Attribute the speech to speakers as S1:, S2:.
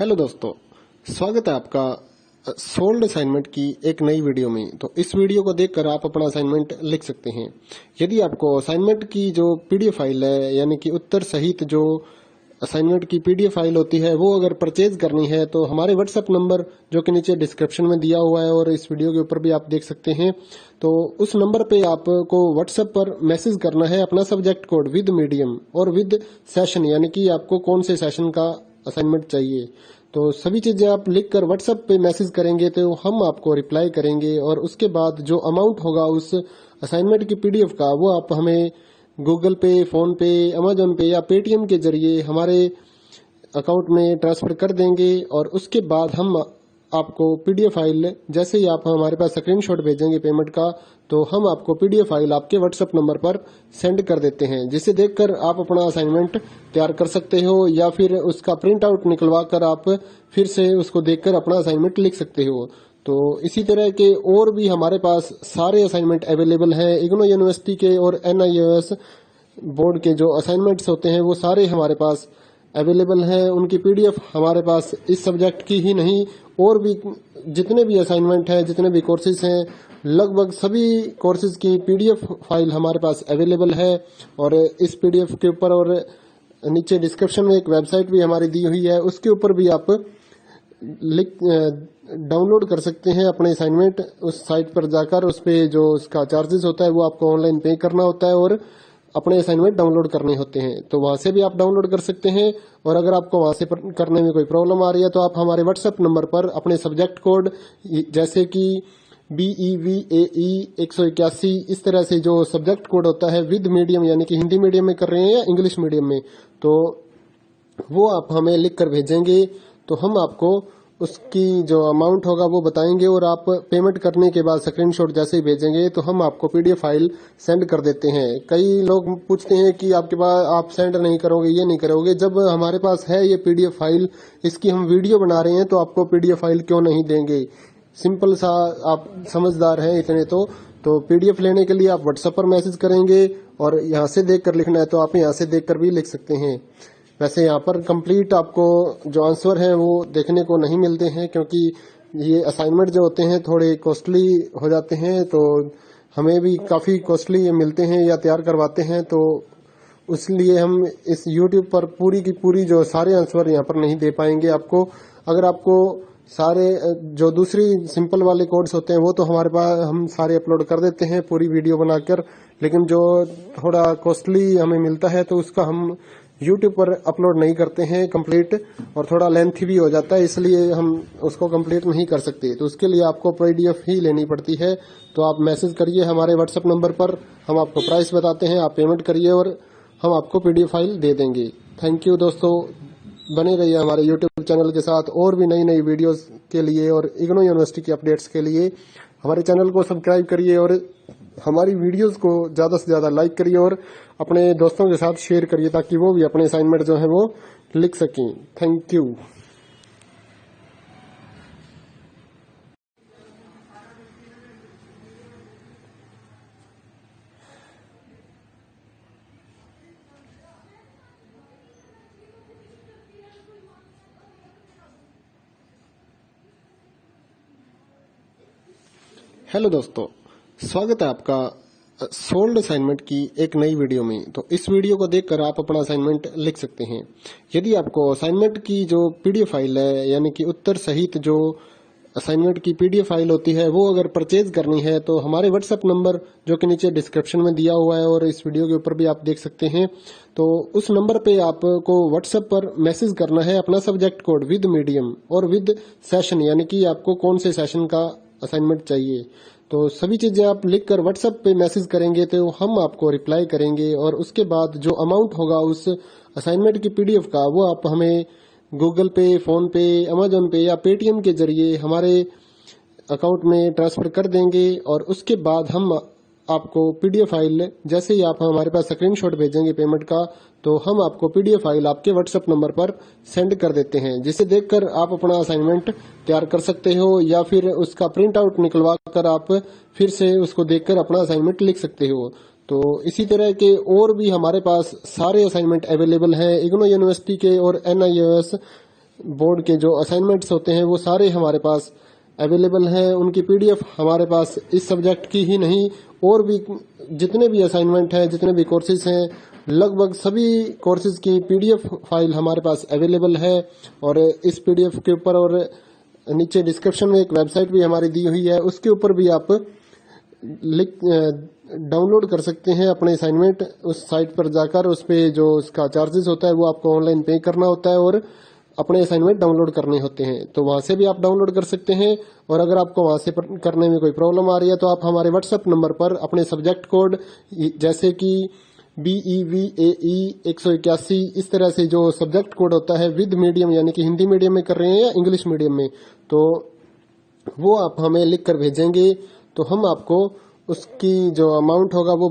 S1: Hello दोस्तों, स्वागत है आपका सोल्ड असाइनमेंट की एक नई वीडियो में। तो इस वीडियो को देखकर आप अपना असाइनमेंट लिख सकते हैं। यदि आपको असाइनमेंट की जो पीडीएफ फाइल है, यानी कि उत्तर सहित जो असाइनमेंट की पीडीएफ फाइल होती है, वो अगर परचेज करनी है तो हमारे व्हाट्सएप नंबर जो कि नीचे डिस्क्रिप्शन में दिया हुआ है और इस वीडियो के ऊपर भी आप देख सकते हैं, तो उस नंबर पे आपको व्हाट्सएप पर मैसेज करना है अपना सब्जेक्ट कोड विद मीडियम और विद सेशन, यानी कि आपको कौन से सेशन का असाइनमेंट चाहिए। तो सभी चीजें आप लिखकर व्हाट्सएप पे मैसेज करेंगे तो हम आपको रिप्लाई करेंगे और उसके बाद जो अमाउंट होगा उस असाइनमेंट की पीडीएफ का, वो आप हमें गूगल पे, फोन पे, अमेजोन पे या पेटीएम के जरिए हमारे अकाउंट में ट्रांसफर कर देंगे। और उसके बाद हम आपको पीडीएफ फाइल, जैसे ही आप हमारे पास स्क्रीनशॉट भेजेंगे पेमेंट का, तो हम आपको पीडीएफ फाइल आपके व्हाट्सएप नंबर पर सेंड कर देते हैं, जिसे देखकर आप अपना असाइनमेंट तैयार कर सकते हो या फिर उसका प्रिंट आउट निकलवा कर आप फिर से उसको देखकर अपना असाइनमेंट लिख सकते हो। तो इसी तरह के और भी हमारे पास सारे असाइनमेंट अवेलेबल हैं। इग्नो यूनिवर्सिटी के और NIOS बोर्ड के जो असाइनमेंट्स होते हैं वो सारे हमारे पास अवेलेबल हैं। उनकी पीडीएफ हमारे पास इस सब्जेक्ट की ही नहीं, और भी जितने भी असाइनमेंट हैं, जितने भी कोर्सेज हैं, लगभग सभी कोर्सेज की पीडीएफ फाइल हमारे पास अवेलेबल है। और इस पीडीएफ के ऊपर और नीचे डिस्क्रिप्शन में एक वेबसाइट भी हमारी दी हुई है, उसके ऊपर भी आप डाउनलोड कर सकते हैं अपने असाइनमेंट। उस साइट पर जाकर उस पे जो उसका चार्जेस होता है वो आपको ऑनलाइन पे करना होता है और अपने असाइनमेंट डाउनलोड करने होते हैं। तो वहां से भी आप डाउनलोड कर सकते हैं। और अगर आपको वहां से करने में कोई प्रॉब्लम आ रही है तो आप हमारे व्हाट्सएप नंबर पर अपने सब्जेक्ट कोड, जैसे कि BEVAE 181, इस तरह से जो सब्जेक्ट कोड होता है विद मीडियम, यानी कि हिंदी मीडियम में कर रहे हैं या इंग्लिश मीडियम में, तो वो आप हमें लिख कर भेजेंगे तो हम आपको उसकी जो अमाउंट होगा वो बताएंगे। और आप पेमेंट करने के बाद स्क्रीनशॉट जैसे ही भेजेंगे तो हम आपको पीडीएफ फाइल सेंड कर देते हैं। कई लोग पूछते हैं कि आपके पास आप सेंड नहीं करोगे, ये नहीं करोगे। जब हमारे पास है ये पीडीएफ फाइल, इसकी हम वीडियो बना रहे हैं, तो आपको पीडीएफ फाइल क्यों नहीं देंगे। सिंपल सा, आप समझदार हैं इतने तो पीडीएफ लेने के लिए आप व्हाट्सएप पर मैसेज करेंगे और यहाँ से देख कर लिखना है तो आप यहाँ से देख कर भी लिख सकते हैं। वैसे यहाँ पर कंप्लीट आपको जो आंसर है वो देखने को नहीं मिलते हैं, क्योंकि ये असाइनमेंट जो होते हैं थोड़े कॉस्टली हो जाते हैं, तो हमें भी काफी कॉस्टली ये मिलते हैं या तैयार करवाते हैं। तो इसलिए हम इस YouTube पर पूरी की पूरी जो सारे आंसर यहाँ पर नहीं दे पाएंगे आपको। अगर आपको सारे जो दूसरी सिंपल वाले कोड्स होते हैं वो तो हमारे पास हम सारे अपलोड कर देते हैं पूरी वीडियो बनाकर, लेकिन जो थोड़ा कॉस्टली हमें मिलता है तो उसका हम YouTube पर अपलोड नहीं करते हैं कंप्लीट, और थोड़ा लेंथी भी हो जाता है, इसलिए हम उसको कंप्लीट नहीं कर सकते। तो उसके लिए आपको पीडीएफ ही लेनी पड़ती है। तो आप मैसेज करिए हमारे व्हाट्सएप नंबर पर, हम आपको प्राइस बताते हैं, आप पेमेंट करिए और हम आपको पीडीएफ फाइल दे देंगे। थैंक यू दोस्तों, बने रहिए हमारे YouTube चैनल के साथ और भी नई नई वीडियोस के लिए और इग्नो यूनिवर्सिटी के अपडेट्स के लिए हमारे चैनल को सब्सक्राइब करिए और हमारी वीडियोस को ज्यादा से ज्यादा लाइक करिए और अपने दोस्तों के साथ शेयर करिए, ताकि वो भी अपने असाइनमेंट जो है वो लिख सकें। Thank you. हेलो दोस्तों, स्वागत है आपका सोल्ड असाइनमेंट की एक नई वीडियो में। तो इस वीडियो को देखकर आप अपना असाइनमेंट लिख सकते हैं। यदि आपको असाइनमेंट की जो पीडीएफ फाइल है, यानी कि उत्तर सहित जो असाइनमेंट की पीडीएफ फाइल होती है, वो अगर परचेज करनी है तो हमारे व्हाट्सएप नंबर जो कि नीचे डिस्क्रिप्शन में दिया हुआ है और इस वीडियो के ऊपर भी आप देख सकते हैं, तो उस नंबर पे आपको व्हाट्सएप पर मैसेज करना है अपना सब्जेक्ट कोड विद मीडियम और विद सेशन, यानी कि आपको कौन से सेशन का असाइनमेंट चाहिए। तो सभी चीजें आप लिखकर व्हाट्सएप पे मैसेज करेंगे तो हम आपको रिप्लाई करेंगे। और उसके बाद जो अमाउंट होगा उस असाइनमेंट की पीडीएफ का, वो आप हमें गूगल पे, फोन पे, अमेजोन पे या पेटीएम के जरिए हमारे अकाउंट में ट्रांसफर कर देंगे। और उसके बाद हम आपको पीडीएफ फाइल, जैसे ही आप हमारे पास स्क्रीनशॉट भेजेंगे पेमेंट का, तो हम आपको पीडीएफ फाइल आपके व्हाट्सएप नंबर पर सेंड कर देते हैं, जिसे देखकर आप अपना असाइनमेंट तैयार कर सकते हो या फिर उसका प्रिंट आउट निकलवा कर आप फिर से उसको देखकर अपना असाइनमेंट लिख सकते हो। तो इसी तरह के और भी हमारे पास सारे असाइनमेंट अवेलेबल हैं। इग्नो यूनिवर्सिटी के और NIOS बोर्ड के जो असाइनमेंट्स होते हैं वो सारे हमारे पास अवेलेबल हैं। उनकी पीडीएफ हमारे पास इस सब्जेक्ट की ही नहीं और भी जितने भी असाइनमेंट हैं, जितने भी कोर्सेज हैं, लगभग सभी कोर्सेज की पीडीएफ फाइल हमारे पास अवेलेबल है। और इस पीडीएफ के ऊपर और नीचे डिस्क्रिप्शन में एक वेबसाइट भी हमारी दी हुई है, उसके ऊपर भी आप डाउनलोड कर सकते हैं अपने असाइनमेंट। उस साइट पर जाकर उस पे जो उसका चार्जेस होता है वो आपको ऑनलाइन पे करना होता है और अपने असाइनमेंट डाउनलोड करने होते हैं। तो वहां से भी आप डाउनलोड कर सकते हैं। और अगर आपको वहां से करने में कोई प्रॉब्लम आ रही है तो आप हमारे व्हाट्सएप नंबर पर अपने सब्जेक्ट कोड जैसे कि BEVAE 181 इस तरह से जो सब्जेक्ट कोड होता है विद मीडियम यानी कि हिंदी मीडियम में कर रहे हैं या इंग्लिश मीडियम में, तो वो आप हमें लिख कर भेजेंगे तो हम आपको उसकी जो अमाउंट होगा वो